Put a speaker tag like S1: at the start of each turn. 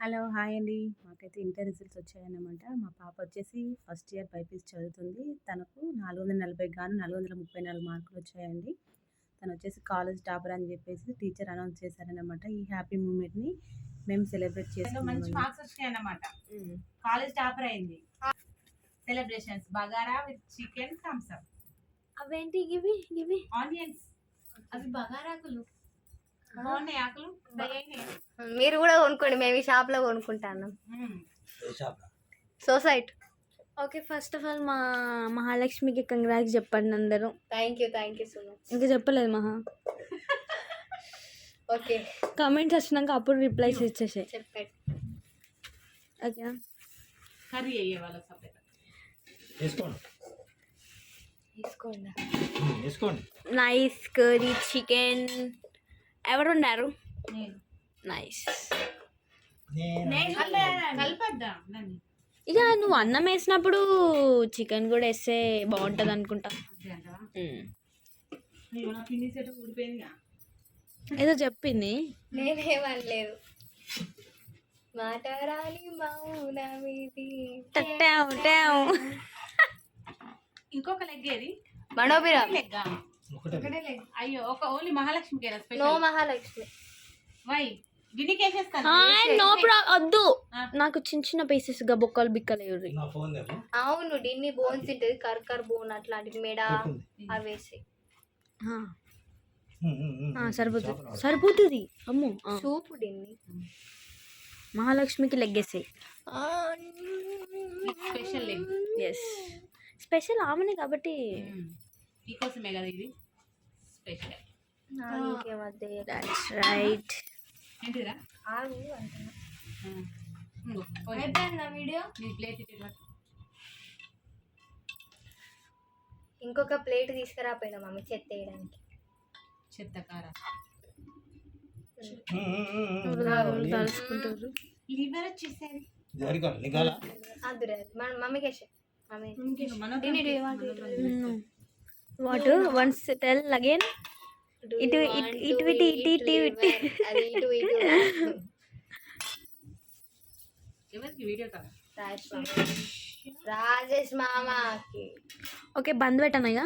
S1: Hello! Hi అండి. మాకైతే inter results వచ్చాయన్నమాట. మా పాప వచ్చేసి ఫస్ట్ ఇయర్ బైపీసీ చదువుతుంది. తనకు 440 గాను 434 మార్కులొచ్చాయండి. తనొచ్చేసి కాలేజ్ టాపర్ అని చెప్పేసి టీచర్ అనౌన్స్ చేశారన్నమాట. ఈ హ్యాపీ మూమెంట్‌ని మేము సెలబ్రేట్
S2: మంచి
S1: చేసుకున్నామండి.
S2: మార్క్స్ వచ్చినాయన్నమాట. కాలేజ్ టాపర్ అయింది. Celebrations bagara with chicken Thums Up.
S3: అవేంటి ఇవి
S2: ఆనియన్స్ అవి బగారాకులు బాగున్నాయి. ఆకులు
S3: మీరు కూడా కొనుక్కోండి, మేము ఈ షాప్ లో కొనుక్కుంటాను. Society. Okay, first of all మా మహాలక్ష్మికి కంగ్రాట్స్ చెప్పండి అందరూ. Thank you so much. ఇంకా చెప్పలేదు మహా. ఓకే, కమెంట్స్ వచ్చినాక అప్పుడు రిప్లైస్ ఇచ్చేసాయి. చెప్పండి. ఓకేనా?
S2: కర్రీ అయ్యే వాళ్ళకి సపరేట్
S3: తీసుకోండి. Nice curry chicken. ఎవరు ఉన్నారు? నైస్. ఇక నువ్వు అన్నం వేసినప్పుడు చికెన్ కూడా వేస్తే బాగుంటుంది అనుకుంటా. ఏదో చెప్పింది, నేనేమనలేదు. మాట్లాడాలి
S2: ఇంకొక లెగ్ ఏది?
S3: మనోబిరా
S2: లెగ్. అయ్యో, ఒక ఓన్లీ మహాలక్ష్మికి.
S3: నో మహాలక్ష్మి.
S2: వై గిన్నెకేసేస్తాను.
S3: నో వద్దు, నాకు చిన్న చిన్న పీసెస్ గా బొక్కలు బిక్కలేవు. అవును, డిన్ని బోన్స్ తింటది, కర్కర్ బోన్ అట్లాంటిది మెడ అవి వేసి సరిపోతుంది. అమ్మో, సూపు డిన్ని. మహాలక్ష్మికి లెగ్గేసాయి.
S2: Special leg.
S3: ఎస్, స్పెషల్ ఆమెనే కాబట్టి
S2: మీకోసమే కదా ఇది స్పెషల్.
S3: That's right.
S2: ఏంటిరా
S3: వీడియో?
S2: నీ ప్లేట్
S3: ఇంకొక ప్లేట్ తీసుకురాపోయినా మమ్మీ చెత్త వేయడానికి.
S2: చెత్త కార
S3: తలుసుకుంటారు.
S2: లివర్ వచ్చేసేది
S3: మమ్మీకి వాట్ వన్స్ టెల్ అగైన్. ఇటు రాజేష్ మామకి. ఓకే, బంద్ పెట్టాను ఇక.